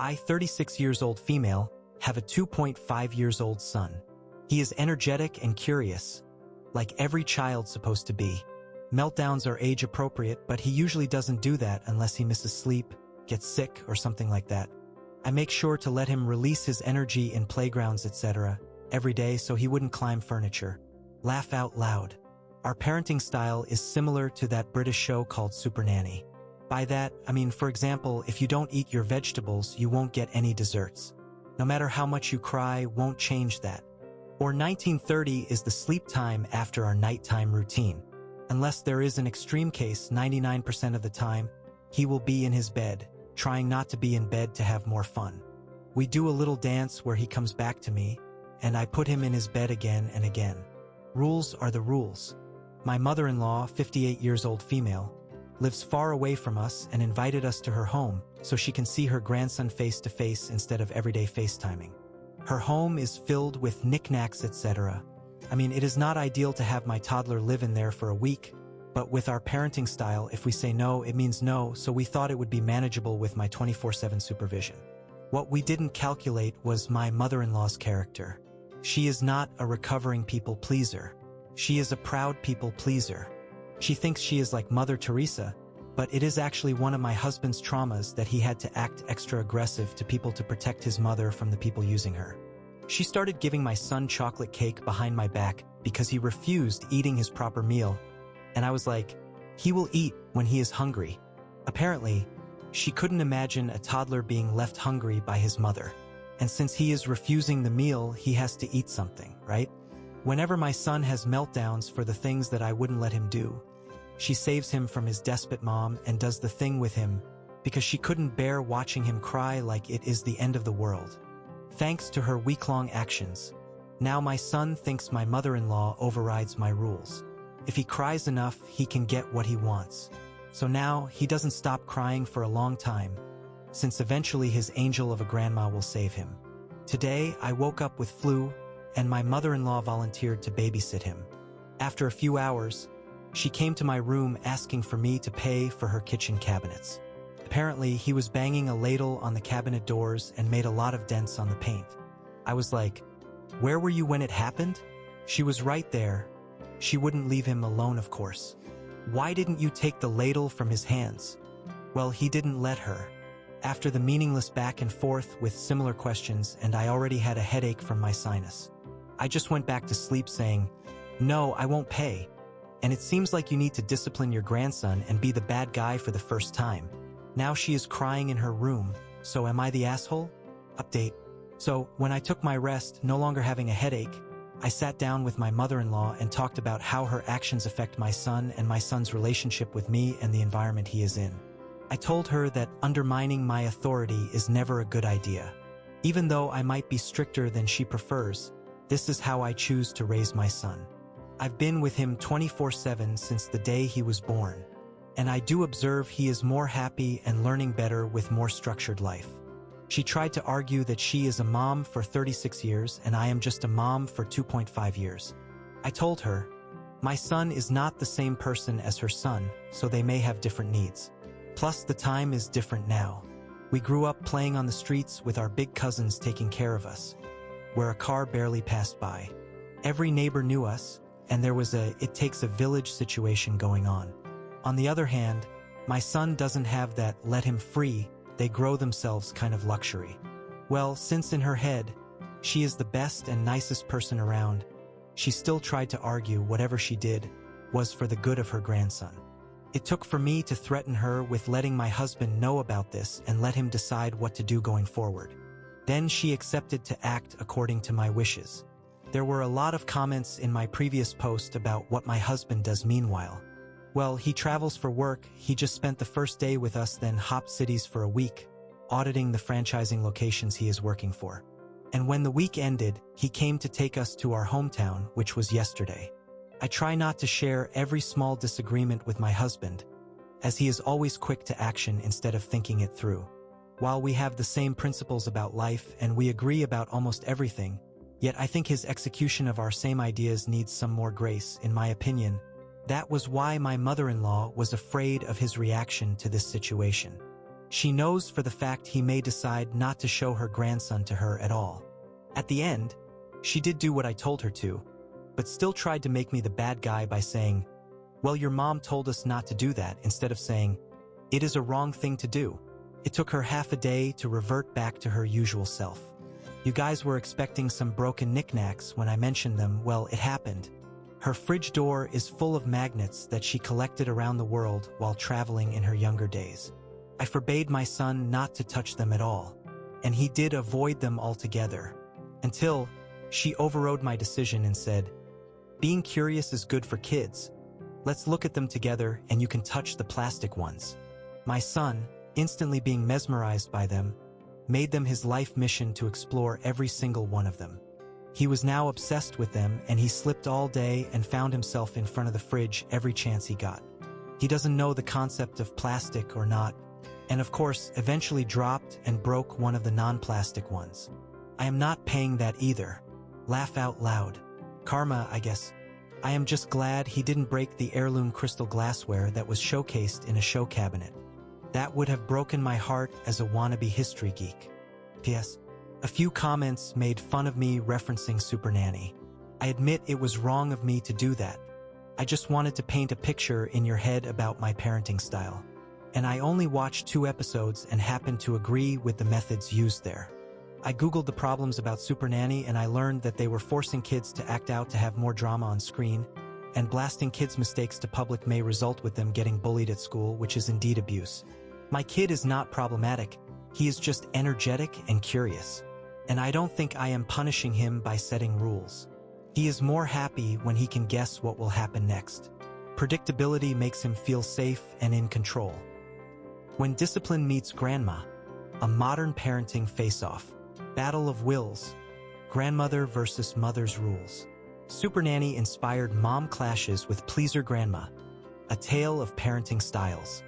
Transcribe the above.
I, 36 years old female, have a 2.5 years old son. He is energetic and curious, like every child's supposed to be. Meltdowns are age appropriate, but he usually doesn't do that unless he misses sleep, gets sick, or something like that. I make sure to let him release his energy in playgrounds, etc. every day so he wouldn't climb furniture. Laugh out loud. Our parenting style is similar to that British show called Super Nanny. By that, I mean, for example, if you don't eat your vegetables, you won't get any desserts. No matter how much you cry, won't change that. Or 1930 is the sleep time after our nighttime routine. Unless there is an extreme case, 99% of the time, he will be in his bed, trying not to be in bed to have more fun. We do a little dance where he comes back to me, and I put him in his bed again and again. Rules are the rules. My mother-in-law, 58 years old female, lives far away from us and invited us to her home so she can see her grandson face-to-face instead of everyday FaceTiming. Her home is filled with knickknacks, etc. I mean, it is not ideal to have my toddler live in there for a week, but with our parenting style, if we say no, it means no, so we thought it would be manageable with my 24/7 supervision. What we didn't calculate was my mother-in-law's character. She is not a recovering people pleaser. She is a proud people pleaser. She thinks she is like Mother Teresa, but it is actually one of my husband's traumas that he had to act extra aggressive to people to protect his mother from the people using her. She started giving my son chocolate cake behind my back because he refused eating his proper meal, and I was like, he will eat when he is hungry. Apparently, she couldn't imagine a toddler being left hungry by his mother. And since he is refusing the meal, he has to eat something, right? Whenever my son has meltdowns for the things that I wouldn't let him do, she saves him from his despot mom and does the thing with him because she couldn't bear watching him cry like it is the end of the world. Thanks to her week-long actions, now my son thinks my mother-in-law overrides my rules. If he cries enough, he can get what he wants. So now he doesn't stop crying for a long time, since eventually his angel of a grandma will save him. Today, I woke up with flu, and my mother-in-law volunteered to babysit him. After a few hours, she came to my room asking for me to pay for her kitchen cabinets. Apparently, he was banging a ladle on the cabinet doors and made a lot of dents on the paint. I was like, "Where were you when it happened?" She was right there. She wouldn't leave him alone, of course. "Why didn't you take the ladle from his hands?" Well, he didn't let her. After the meaningless back and forth with similar questions, and I already had a headache from my sinus, I just went back to sleep saying, "No, I won't pay. And it seems like you need to discipline your grandson and be the bad guy for the first time." Now she is crying in her room, so am I the asshole? Update. So, when I took my rest, no longer having a headache, I sat down with my mother-in-law and talked about how her actions affect my son and my son's relationship with me and the environment he is in. I told her that undermining my authority is never a good idea. Even though I might be stricter than she prefers, this is how I choose to raise my son. I've been with him 24/7 since the day he was born, and I do observe he is more happy and learning better with more structured life. She tried to argue that she is a mom for 36 years and I am just a mom for 2.5 years. I told her, my son is not the same person as her son, so they may have different needs. Plus, the time is different now. We grew up playing on the streets with our big cousins taking care of us, where a car barely passed by. Every neighbor knew us, and there was a "it takes a village" situation going on. On the other hand, my son doesn't have that "let him free, they grow themselves" kind of luxury. Well, since in her head, she is the best and nicest person around, she still tried to argue whatever she did was for the good of her grandson. It took for me to threaten her with letting my husband know about this and let him decide what to do going forward. Then she accepted to act according to my wishes. There were a lot of comments in my previous post about what my husband does meanwhile. Well, he travels for work, he just spent the first day with us, then hopped cities for a week, auditing the franchising locations he is working for. And when the week ended, he came to take us to our hometown, which was yesterday. I try not to share every small disagreement with my husband, as he is always quick to action instead of thinking it through. While we have the same principles about life and we agree about almost everything, yet I think his execution of our same ideas needs some more grace, in my opinion. That was why my mother-in-law was afraid of his reaction to this situation. She knows for the fact he may decide not to show her grandson to her at all. At the end, she did do what I told her to, but still tried to make me the bad guy by saying, "Well, your mom told us not to do that," instead of saying, "It is a wrong thing to do." It took her half a day to revert back to her usual self. You guys were expecting some broken knickknacks when I mentioned them. Well, it happened. Her fridge door is full of magnets that she collected around the world while traveling in her younger days. I forbade my son not to touch them at all, and he did avoid them altogether, until she overrode my decision and said, "Being curious is good for kids. Let's look at them together and you can touch the plastic ones." My son, instantly being mesmerized by them, made them his life mission to explore every single one of them. He was now obsessed with them, and he slipped all day and found himself in front of the fridge every chance he got. He doesn't know the concept of plastic or not, and of course eventually dropped and broke one of the non-plastic ones. I am not paying that either. Laugh out loud. Karma, I guess. I am just glad he didn't break the heirloom crystal glassware that was showcased in a show cabinet. That would have broken my heart as a wannabe history geek. P.S. A few comments made fun of me referencing Super Nanny. I admit it was wrong of me to do that. I just wanted to paint a picture in your head about my parenting style. And I only watched 2 episodes and happened to agree with the methods used there. I googled the problems about Super Nanny and I learned that they were forcing kids to act out to have more drama on screen, and blasting kids' mistakes to public may result with them getting bullied at school, which is indeed abuse. My kid is not problematic, he is just energetic and curious. And I don't think I am punishing him by setting rules. He is more happy when he can guess what will happen next. Predictability makes him feel safe and in control. When discipline meets grandma, a modern parenting face-off. Battle of wills. Grandmother versus mother's rules. Super Nanny inspired mom clashes with pleaser grandma. A tale of parenting styles.